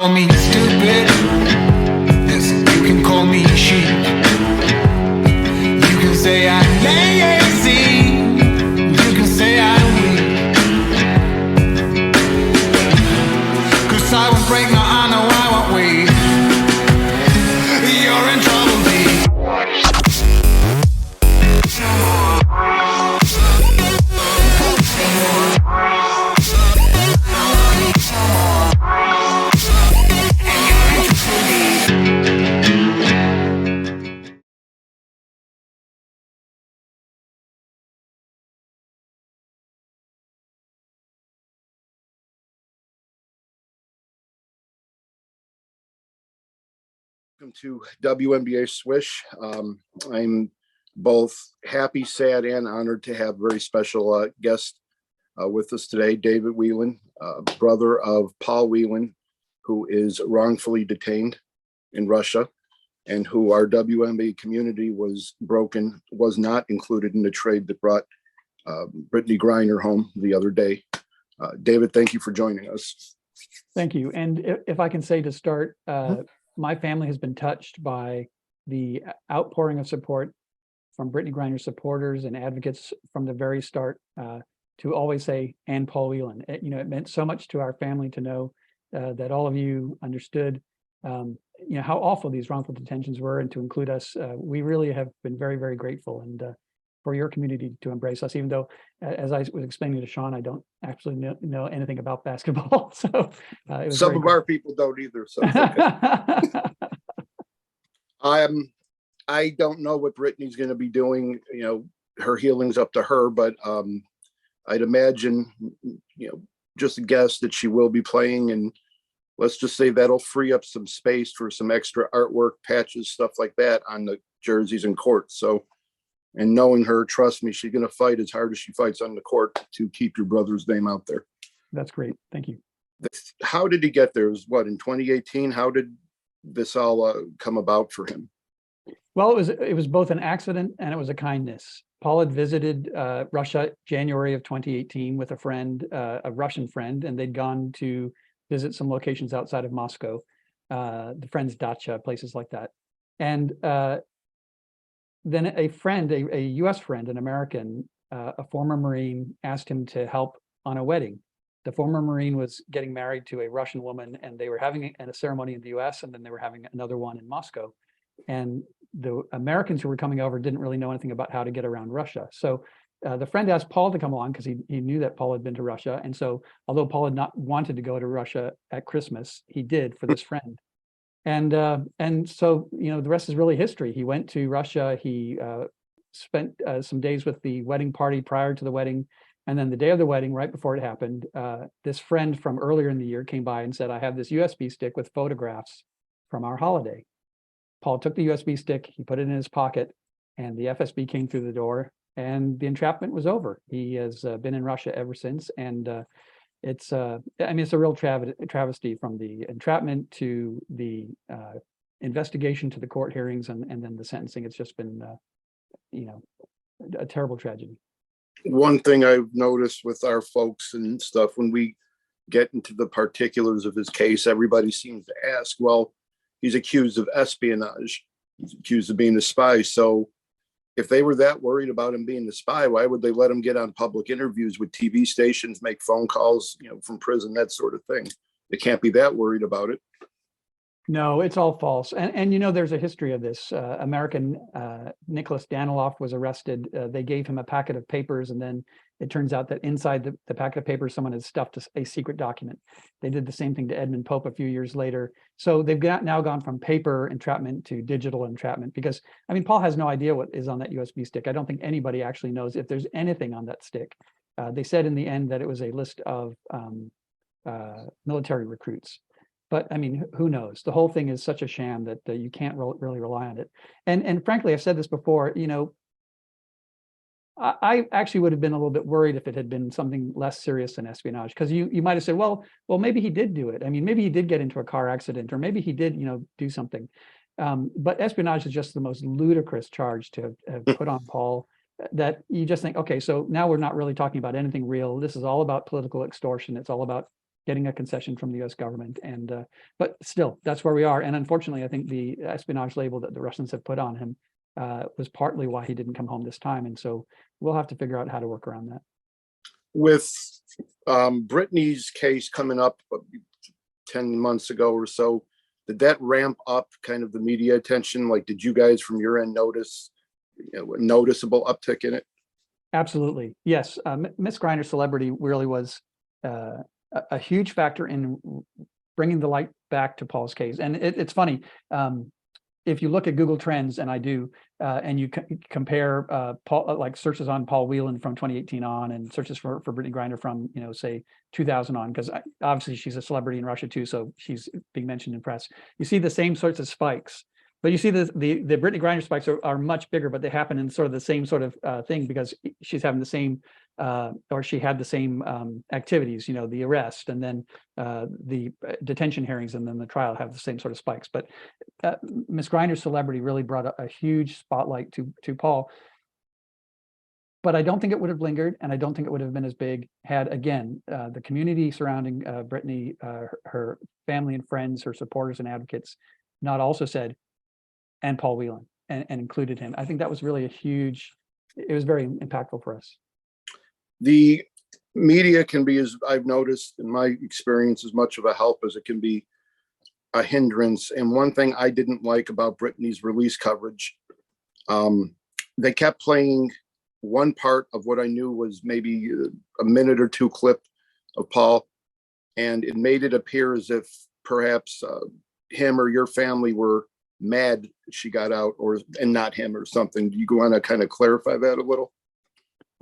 Call me stupid, yes, you can call me sheep. You can say I'm lazy, you can say I'm weak. 'Cause I won't break, no, I know I won't wait. You're in trouble, babe. Welcome to WNBA Swish. I'm both happy, sad, and honored to have a very special guest with us today, David Whelan, brother of Paul Whelan, who is wrongfully detained in Russia, and who our WNBA community was not included in the trade that brought Brittany Griner home the other day. David, thank you for joining us. Thank you. And if I can say to start, my family has been touched by the outpouring of support from Brittany Griner supporters and advocates from the very start, to always say, and Paul Whelan. It meant so much to our family to know that all of you understood, how awful these wrongful detentions were, and to include us. We really have been very, very grateful, and for your community to embrace us, even though, as I was explaining to Sean, I don't actually know anything about basketball. So it was some of our people don't either. So it's okay. I don't know what Brittany's going to be doing. Her healing's up to her, but I'd imagine, just a guess that she will be playing, and let's just say that'll free up some space for some extra artwork, patches, stuff like that on the jerseys and courts. So. And knowing her, trust me, she's going to fight as hard as she fights on the court to keep your brother's name out there. That's great. Thank you. How did he get there? It was what, in 2018? How did this all come about for him? Well, it was both an accident and it was a kindness. Paul had visited Russia January of 2018 with a friend, a Russian friend, and they'd gone to visit some locations outside of Moscow, the friend's dacha, places like that. And then a friend, a U.S. friend, an American, a former Marine, asked him to help on a wedding. The former Marine was getting married to a Russian woman, and they were having a ceremony in the U.S., and then they were having another one in Moscow. And the Americans who were coming over didn't really know anything about how to get around Russia. So the friend asked Paul to come along because he knew that Paul had been to Russia. And so although Paul had not wanted to go to Russia at Christmas, he did for this friend. And so, the rest is really history. He went to Russia. He spent some days with the wedding party prior to the wedding. And then the day of the wedding, right before it happened, this friend from earlier in the year came by and said, I have this USB stick with photographs from our holiday. Paul took the USB stick, he put it in his pocket, and the FSB came through the door, and the entrapment was over. He has been in Russia ever since. And it's a real travesty, from the entrapment to the investigation to the court hearings and then the sentencing. It's just been, a terrible tragedy. One thing I've noticed with our folks and stuff, when we get into the particulars of his case, everybody seems to ask, well, he's accused of espionage. He's accused of being a spy. So if they were that worried about him being the spy, why would they let him get on public interviews with TV stations, make phone calls, from prison, that sort of thing? They can't be that worried about it. No, it's all false. And there's a history of this. American Nicholas Daniloff was arrested. They gave him a packet of papers, and then it turns out that inside the packet of papers, someone had stuffed a secret document. They did the same thing to Edmund Pope a few years later. So they've now gone from paper entrapment to digital entrapment, because, Paul has no idea what is on that USB stick. I don't think anybody actually knows if there's anything on that stick. They said in the end that it was a list of military recruits. But who knows? The whole thing is such a sham that you can't really rely on it. And frankly, I've said this before, I actually would have been a little bit worried if it had been something less serious than espionage, because you might have said, well, maybe he did do it. Maybe he did get into a car accident, or maybe he did, do something. But espionage is just the most ludicrous charge to have put on Paul, that you just think, okay, so now we're not really talking about anything real. This is all about political extortion. It's all about getting a concession from the U.S. government. And but still, that's where we are. And unfortunately, I think the espionage label that the Russians have put on him was partly why he didn't come home this time. And so we'll have to figure out how to work around that. With Brittany's case coming up 10 months ago or so, did that ramp up kind of the media attention? Like, did you guys from your end notice a noticeable uptick in it? Absolutely. Yes. Miss Griner's celebrity really was a huge factor in bringing the light back to Paul's case. And it's funny. If you look at Google Trends, and I do, and you compare Paul, like searches on Paul Whelan from 2018 on, and searches for Brittany Griner from, say 2000 on, because obviously she's a celebrity in Russia too, so she's being mentioned in press. You see the same sorts of spikes, but you see the Brittany Griner spikes are much bigger, but they happen in sort of the same sort of thing, because she's having the same or she had the same activities, the arrest and then the detention hearings and then the trial have the same sort of spikes. But Miss Griner's celebrity really brought a huge spotlight to Paul. But I don't think it would have lingered, and I don't think it would have been as big had, again, the community surrounding Brittany, her family and friends, her supporters and advocates, not also said, and Paul Whelan, and included him. I think that was really it was very impactful for us. The media can be, as I've noticed in my experience, as much of a help as it can be a hindrance. And one thing I didn't like about Brittany's release coverage, they kept playing one part of what I knew was maybe a minute or two clip of Paul, and it made it appear as if perhaps him or your family were mad she got out, and not him, or something. Do you want to kind of clarify that a little?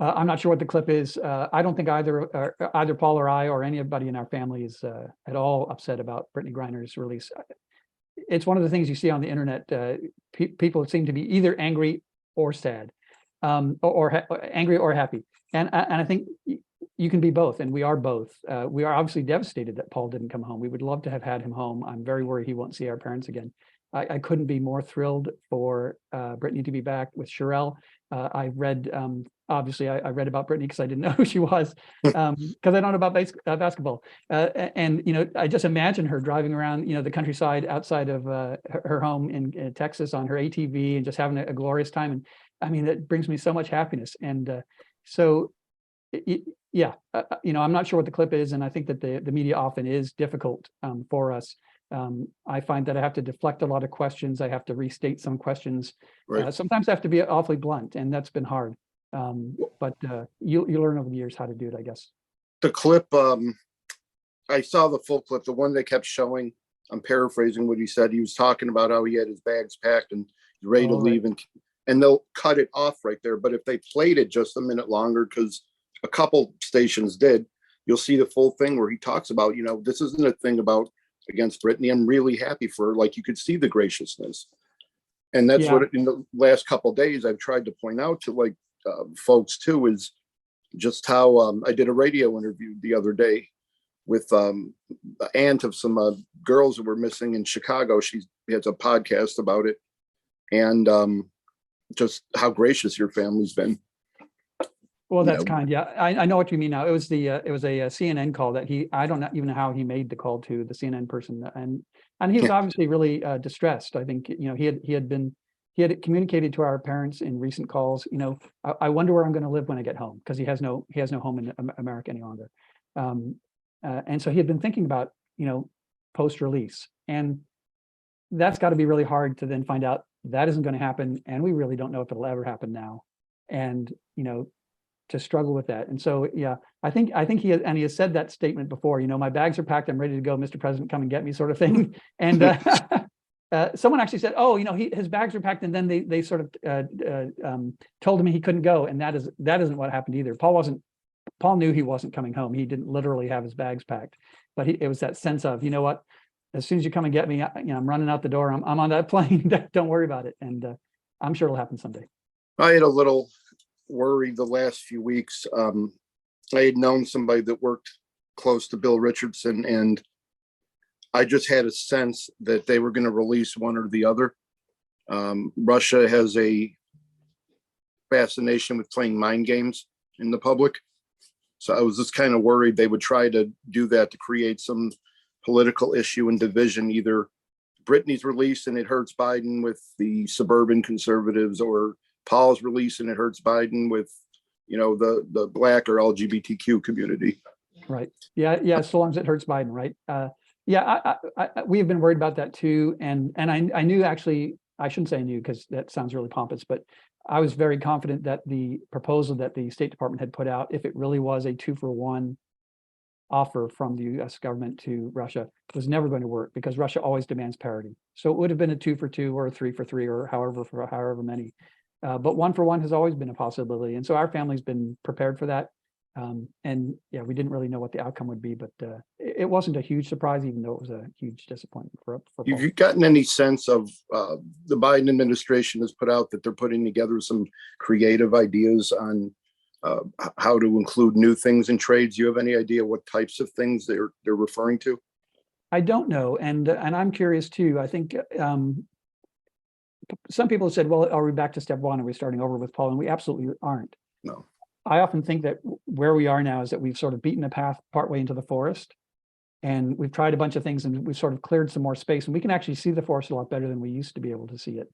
I'm not sure what the clip is. I don't think either Paul or I or anybody in our family is at all upset about Brittany Griner's release. It's one of the things you see on the internet. People seem to be either angry or sad, or angry or happy. And I think you can be both, and we are both. We are obviously devastated that Paul didn't come home. We would love to have had him home. I'm very worried he won't see our parents again. I couldn't be more thrilled for Brittany to be back with Sherelle. I read, obviously, I read about Brittany because I didn't know who she was, because I don't know about basketball. And, I just imagine her driving around, the countryside outside of her home in Texas on her ATV and just having a glorious time. And I mean, that brings me so much happiness. And yeah, I'm not sure what the clip is. And I think that the media often is difficult for us. I find that I have to deflect a lot of questions. I have to restate some questions. Right. Sometimes I have to be awfully blunt, and that's been hard. But you learn over the years how to do it, I guess. The clip, I saw the full clip, the one they kept showing. I'm paraphrasing what he said. He was talking about how he had his bags packed and he's ready to leave, and they'll cut it off right there. But if they played it just a minute longer, because a couple stations did, you'll see the full thing where he talks about, this isn't a thing about against Brittany. I'm really happy for her. Like, you could see the graciousness. And that's what in the last couple of days I've tried to point out to folks too, is just how I did a radio interview the other day with the aunt of some girls that were missing in Chicago. She has a podcast about it, and just how gracious your family's been. Well, that's kind. Yeah, I know what you mean now. It was a CNN call that I don't even know how he made the call to the CNN person, and he was obviously really distressed. I think he had communicated to our parents in recent calls. I wonder where I'm going to live when I get home, because he has no home in America any longer, and so he had been thinking about post release, and that's got to be really hard to then find out that isn't going to happen, and we really don't know if it'll ever happen now, and to struggle with that. And so, yeah, I think he has said that statement before, my bags are packed, I'm ready to go, Mr. President, come and get me, sort of thing. And someone actually said, oh, his bags are packed, and then they sort of told him he couldn't go. And that isn't what happened either. Paul knew he wasn't coming home. He didn't literally have his bags packed, but it was that sense of, what, as soon as you come and get me, I'm running out the door. I'm on that plane. Don't worry about it. And I'm sure it'll happen someday. I had a little worry the last few weeks. I had known somebody that worked close to Bill Richardson, and I just had a sense that they were going to release one or the other. Russia has a fascination with playing mind games in the public, So I was just kind of worried they would try to do that to create some political issue and division, either Brittany's release and it hurts Biden with the suburban conservatives, or Paul's release and it hurts Biden with, the Black or LGBTQ community. Right. Yeah. So long as it hurts Biden, right? Yeah. We have been worried about that too, and I knew, actually, I shouldn't say I knew because that sounds really pompous, but I was very confident that the proposal that the State Department had put out, if it really was a 2-for-1 offer from the U.S. government to Russia, was never going to work because Russia always demands parity. So it would have been a 2-for-2 or a 3-for-3 or however many. But 1-for-1 has always been a possibility. And so our family's been prepared for that. And yeah, we didn't really know what the outcome would be, but it wasn't a huge surprise, even though it was a huge disappointment for Paul. Have you gotten any sense of the Biden administration has put out that they're putting together some creative ideas on how to include new things in trades? Do you have any idea what types of things they're referring to? I don't know, and I'm curious too. I think some people have said, "Well, are we back to step one? Are we starting over with Paul?" And we absolutely aren't. No. I often think that where we are now is that we've sort of beaten a path partway into the forest, and we've tried a bunch of things, and we've sort of cleared some more space, and we can actually see the forest a lot better than we used to be able to see it.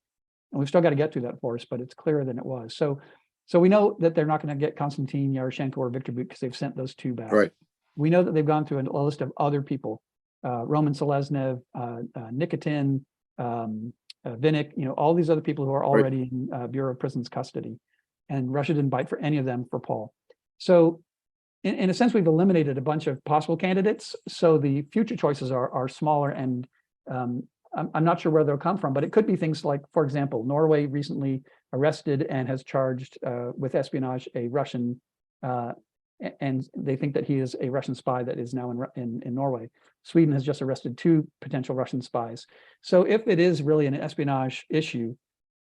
And we've still got to get through that forest, but it's clearer than it was. So we know that they're not going to get Konstantin Yaroshenko or Viktor Bout because they've sent those two back. Right. We know that they've gone through a list of other people, Roman Seleznev, Nikitin, Vinnik, all these other people who are already in Bureau of Prisons custody. And Russia didn't bite for any of them for Paul. So in a sense, we've eliminated a bunch of possible candidates. So the future choices are smaller, and I'm not sure where they'll come from, but it could be things like, for example, Norway recently arrested and has charged with espionage a Russian, and they think that he is a Russian spy that is now in Norway. Sweden has just arrested 2 potential Russian spies. So if it is really an espionage issue,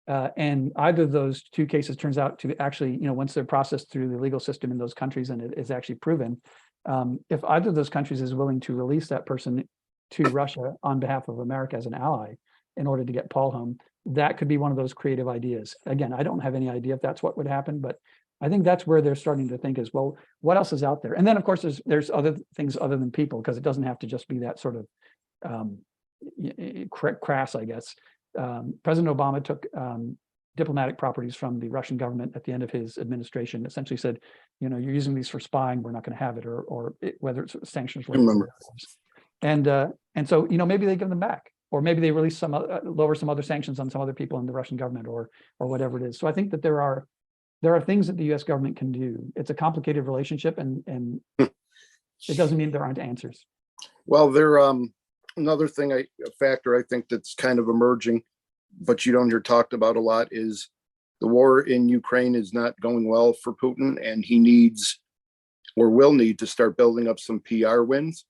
and either of those 2 cases turns out to actually, once they're processed through the legal system in those countries and it is actually proven, if either of those countries is willing to release that person to Russia on behalf of America as an ally in order to get Paul home, that could be one of those creative ideas. Again, I don't have any idea if that's what would happen, but I think that's where they're starting to think is, well, what else is out there? And then, of course, there's other things other than people, because it doesn't have to just be that sort of crass, I guess. President Obama took diplomatic properties from the Russian government at the end of his administration, essentially said, you're using these for spying, we're not going to have it, or whether it's sanctions. And so, maybe they give them back, or maybe they release lower some other sanctions on some other people in the Russian government, or whatever it is. So I think that there are things that the U.S. government can do. It's a complicated relationship, and it doesn't mean there aren't answers. Well, another thing, a factor I think that's kind of emerging, but you don't hear talked about a lot, is the war in Ukraine is not going well for Putin, and he needs or will need to start building up some PR wins,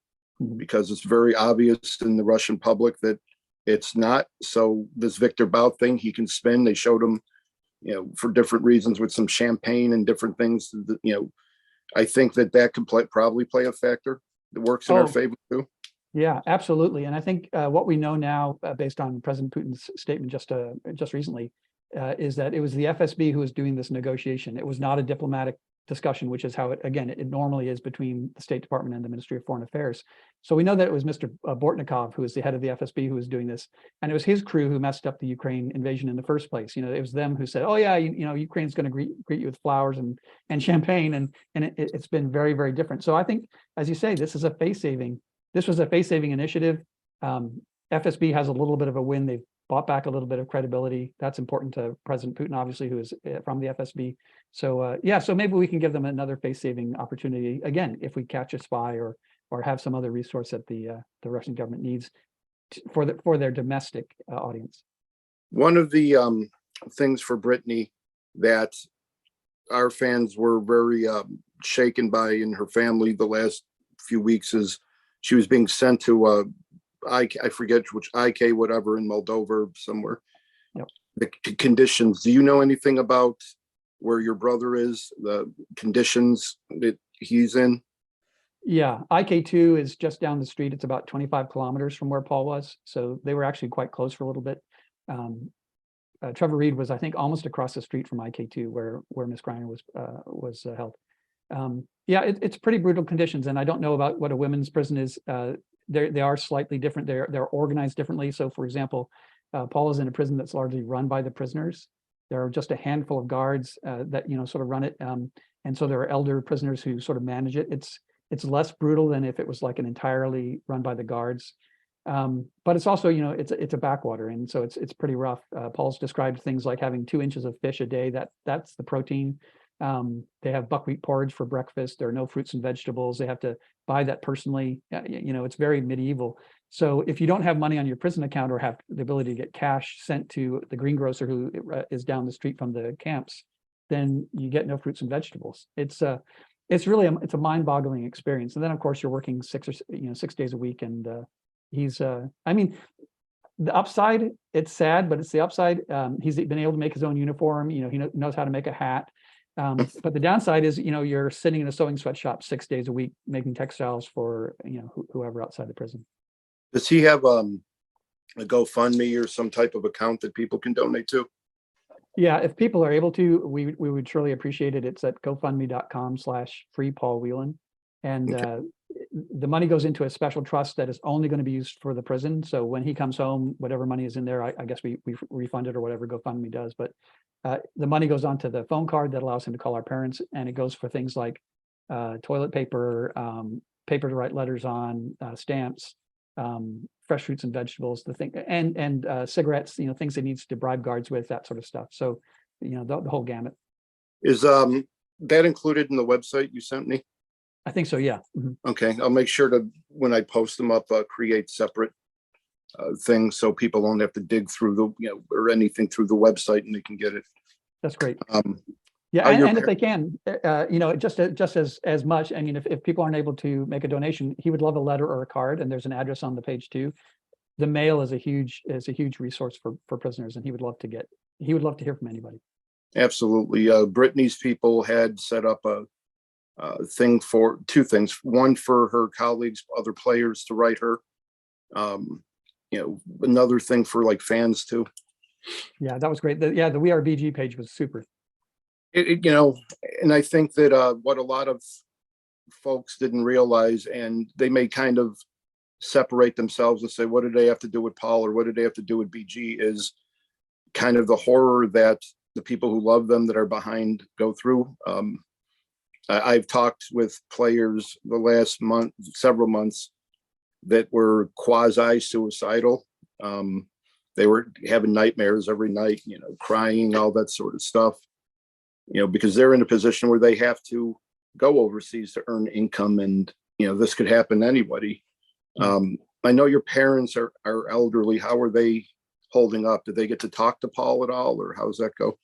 because it's very obvious in the Russian public that it's not. So this Viktor Bout thing he can spin. They showed him, for different reasons with some champagne and different things. I think that could probably play a factor that works in our favor too. Yeah, absolutely. And I think what we know now, based on President Putin's statement just recently, is that it was the FSB who was doing this negotiation. It was not a diplomatic discussion, which is how it normally is between the State Department and the Ministry of Foreign Affairs. So we know that it was Mr. Bortnikov, who is the head of the FSB, who was doing this, and it was his crew who messed up the Ukraine invasion in the first place. It was them who said, "Oh yeah, Ukraine's going to greet you with flowers and champagne," and it's been very, very different. So I think, as you say, this was a face-saving initiative. FSB has a little bit of a win. They've bought back a little bit of credibility. That's important to President Putin, obviously, who is from the FSB. So so maybe we can give them another face-saving opportunity again if we catch a spy or have some other resource that the Russian government needs for their domestic audience. One of the things for Brittany that our fans were very shaken by in her family the last few weeks is she was being sent to I forget which IK whatever in Moldova somewhere. Yep. The conditions. Do you know anything about where your brother is? The conditions that he's in? Yeah, IK2 is just down the street. It's about 25 kilometers from where Paul was. So they were actually quite close for a little bit. Trevor Reed was, I think, almost across the street from IK2 where Miss Greiner was held. Yeah, it's pretty brutal conditions, and I don't know about what a women's prison is. They are slightly different. They're organized differently. So, for example, Paul is in a prison that's largely run by the prisoners. There are just a handful of guards that sort of run it, and so there are elder prisoners who sort of manage it. It's less brutal than if it was like an entirely run by the guards. But it's also, it's a backwater, and so it's pretty rough. Paul's described things like having 2 inches of fish a day. That's the protein. They have buckwheat porridge for breakfast. There are no fruits and vegetables. They have to buy that personally. It's very medieval. So if you don't have money on your prison account or have the ability to get cash sent to the greengrocer who is down the street from the camps, then you get no fruits and vegetables. It's really it's a mind-boggling experience. And then of course you're working 6 days a week, and I mean, the upside, it's sad, but it's the upside. He's been able to make his own uniform. He knows how to make a hat. But the downside is, you're sitting in a sewing sweatshop 6 days a week making textiles for whoever outside the prison. Does he have a GoFundMe or some type of account that people can donate to? Yeah, if people are able to, we would surely appreciate it. It's at gofundme.com/free Paul Whelan. And Okay. The money goes into a special trust that is only going to be used for the prison. So when he comes home, whatever money is in there, I guess we refund it or whatever GoFundMe does. But the money goes onto the phone card that allows him to call our parents, and it goes for things like toilet paper, paper to write letters on, stamps, fresh fruits and vegetables, and cigarettes, things he needs to bribe guards with, that sort of stuff. So, the whole gamut. Is that included in the website you sent me? I think so. Yeah. Mhm. Okay, I'll make sure to, when I post them up, create separate things so people don't have to dig through or anything through the website, and they can get it. That's great. Um, Yeah, are your and if they can, just as much. I mean, if people aren't able to make a donation, he would love a letter or a card, and there's an address on the page too. The mail is a huge resource for prisoners, and he would love to hear from anybody. Absolutely. Brittany's people had set up a thing for two things. One, for her colleagues, other players, to write her. Another thing for like fans too. Yeah, that was great. The We Are BG page was super. And I think that what a lot of folks didn't realize, and they may kind of separate themselves and say, what did they have to do with Paul, or what did they have to do with BG, is kind of the horror that the people who love them that are behind go through. I've talked with players the last several months, that were quasi-suicidal. They were having nightmares every night, crying, all that sort of stuff, because they're in a position where they have to go overseas to earn income, and, this could happen to anybody. I know your parents are elderly. How are they holding up? Did they get to talk to Paul at all, or how does that go?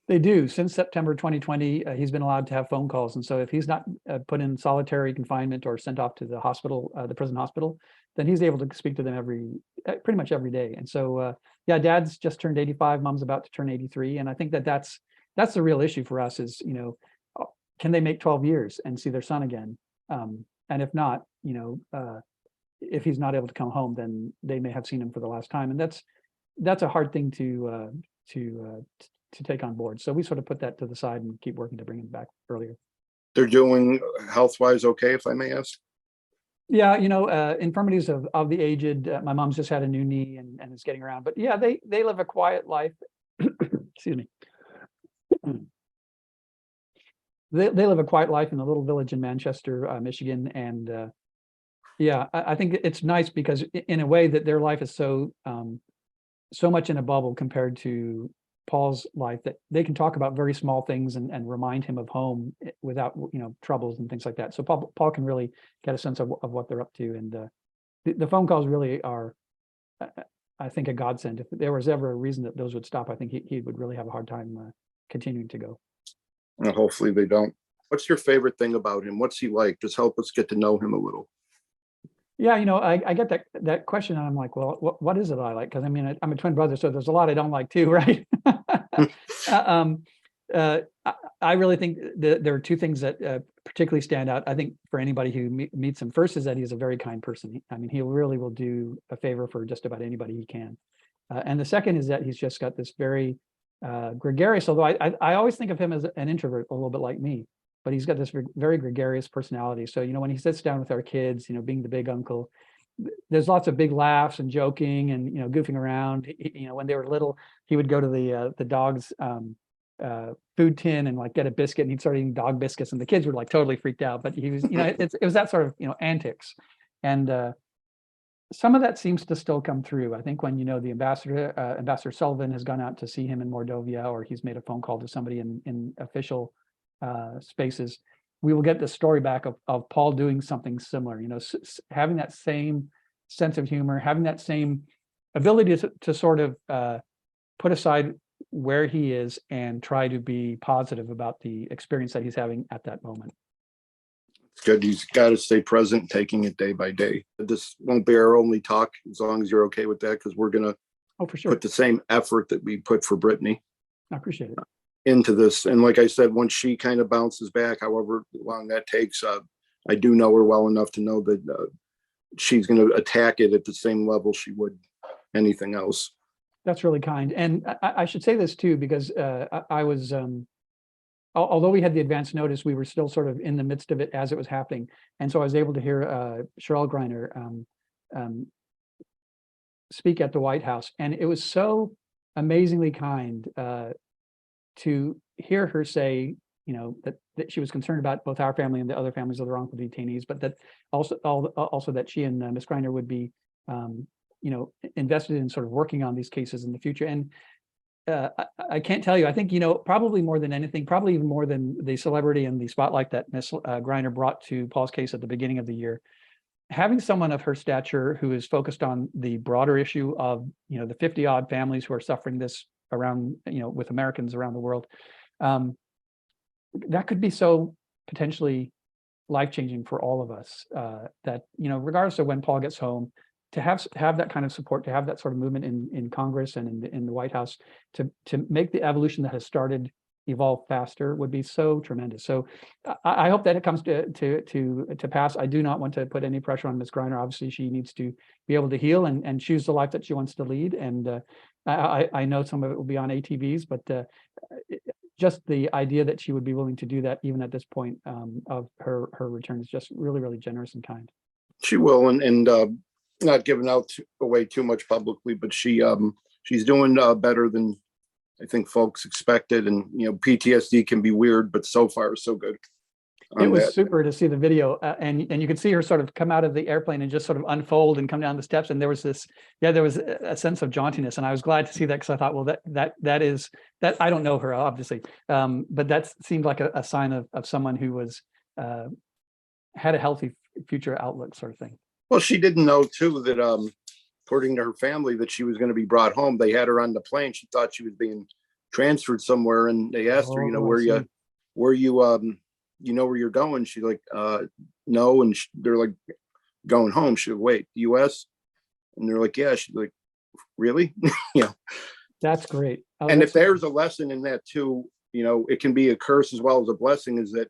They do. Since September 2020, he's been allowed to have phone calls. And so if he's not put in solitary confinement or sent off to the hospital, the prison hospital, then he's able to speak to them pretty much every day. And so, yeah, dad's just turned 85, mom's about to turn 83. And I think that's the real issue for us is, can they make 12 years and see their son again? And if not, if he's not able to come home, then they may have seen him for the last time. And that's a hard thing to take on board. So we sort of put that to the side and keep working to bring him back earlier. They're doing health-wise okay, if I may ask? Yeah, infirmities of the aged. My mom's just had a new knee and is getting around. But yeah, they live a quiet life. Excuse me. They live a quiet life in a little village in Manchester, Michigan. And yeah, I think it's nice because in a way that their life is so much in a bubble compared to Paul's life, that they can talk about very small things and remind him of home without troubles and things like that. So Paul can really get a sense of what they're up to, and the phone calls really are, I think, a godsend. If there was ever a reason that those would stop, I think he would really have a hard time continuing to go. Well, hopefully they don't. What's your favorite thing about him? What's he like? Just help us get to know him a little. Yeah, I get that question, and I'm like, well, what is it I like? Because I mean, I'm a twin brother, so there's a lot I don't like too, right? I really think that there are two things that particularly stand out. I think for anybody who meets him, first is that he's a very kind person. I mean, he really will do a favor for just about anybody he can. And the second is that he's just got this very gregarious, although I always think of him as an introvert, a little bit like me. but he's got this very gregarious personality. So, when he sits down with our kids, being the big uncle, there's lots of big laughs and joking and, goofing around. When they were little, he would go to the dog's food tin and like get a biscuit, and he'd start eating dog biscuits, and the kids were like totally freaked out. But he was, it was that sort of, antics. And some of that seems to still come through. I think when, the Ambassador Sullivan has gone out to see him in Mordovia, or he's made a phone call to somebody in official spaces, we will get the story back of Paul doing something similar, having that same sense of humor, having that same ability to sort of put aside where he is and try to be positive about the experience that he's having at that moment. It's good. He's got to stay present, taking it day by day. This won't be our only talk, as long as you're okay with that, because we're going to for sure put the same effort that we put for Brittany. I appreciate it. Into this. And like I said, once she kind of bounces back, however long that takes, I do know her well enough to know that she's going to attack it at the same level she would anything else. That's really kind. And I should say this too, because I was, although we had the advance notice, we were still sort of in the midst of it as it was happening. And so I was able to hear Cheryl Greiner speak at the White House. And it was so amazingly kind to hear her say, that she was concerned about both our family and the other families of the wrongful detainees, but that also that she and Ms. Greiner would be, invested in sort of working on these cases in the future. And I can't tell you, I think, probably more than anything, probably even more than the celebrity and the spotlight that Ms. Greiner brought to Paul's case at the beginning of the year, having someone of her stature who is focused on the broader issue of, the 50 odd families who are suffering this around, with Americans around the world, that could be so potentially life-changing for all of us, that, regardless of when Paul gets home, to have that kind of support, to have that sort of movement in Congress and in the White House to make the evolution that has started evolve faster would be so tremendous. So I hope that it comes to pass. I do not want to put any pressure on Ms. Greiner. Obviously, she needs to be able to heal and choose the life that she wants to lead. And I know some of it will be on ATVs, but just the idea that she would be willing to do that even at this point of her return is just really, really generous and kind. She will, and not giving away too much publicly, but she's doing better than I think folks expected. And PTSD can be weird, but so far so good. It was super to see the video, and you could see her sort of come out of the airplane and just sort of unfold and come down the steps. And there was a sense of jauntiness, and I was glad to see that, because I thought, well, that is I don't know her obviously, but that seemed like a sign of someone who was had a healthy future outlook, sort of thing. Well, she didn't know too that according to her family that she was going to be brought home. They had her on the plane. She thought she was being transferred somewhere, and they asked her, where you're going? She's like, no. And they're like, going home. She's like, wait, US? And they're like, yeah. She's like, really? That's great. And if there's a lesson in that too, it can be a curse as well as a blessing, is that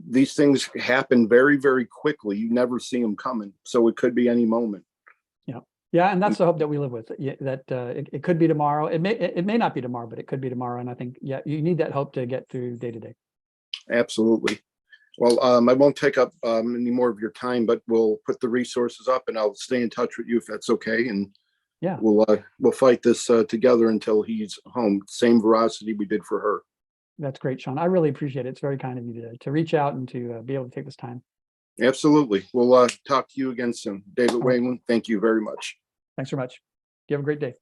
these things happen very, very quickly. You never see them coming. So it could be any moment. Yeah. And that's the hope that we live with, that it could be tomorrow. It may not be tomorrow, but it could be tomorrow. And I think, you need that hope to get through day to day. Absolutely. Well, I won't take up any more of your time, but we'll put the resources up, and I'll stay in touch with you if that's okay. And yeah, we'll fight this together until he's home. Same veracity we did for her. That's great, Sean. I really appreciate it. It's very kind of you to reach out and to be able to take this time. Absolutely. We'll talk to you again soon. David Whelan, thank you very much. Thanks very much. You have a great day.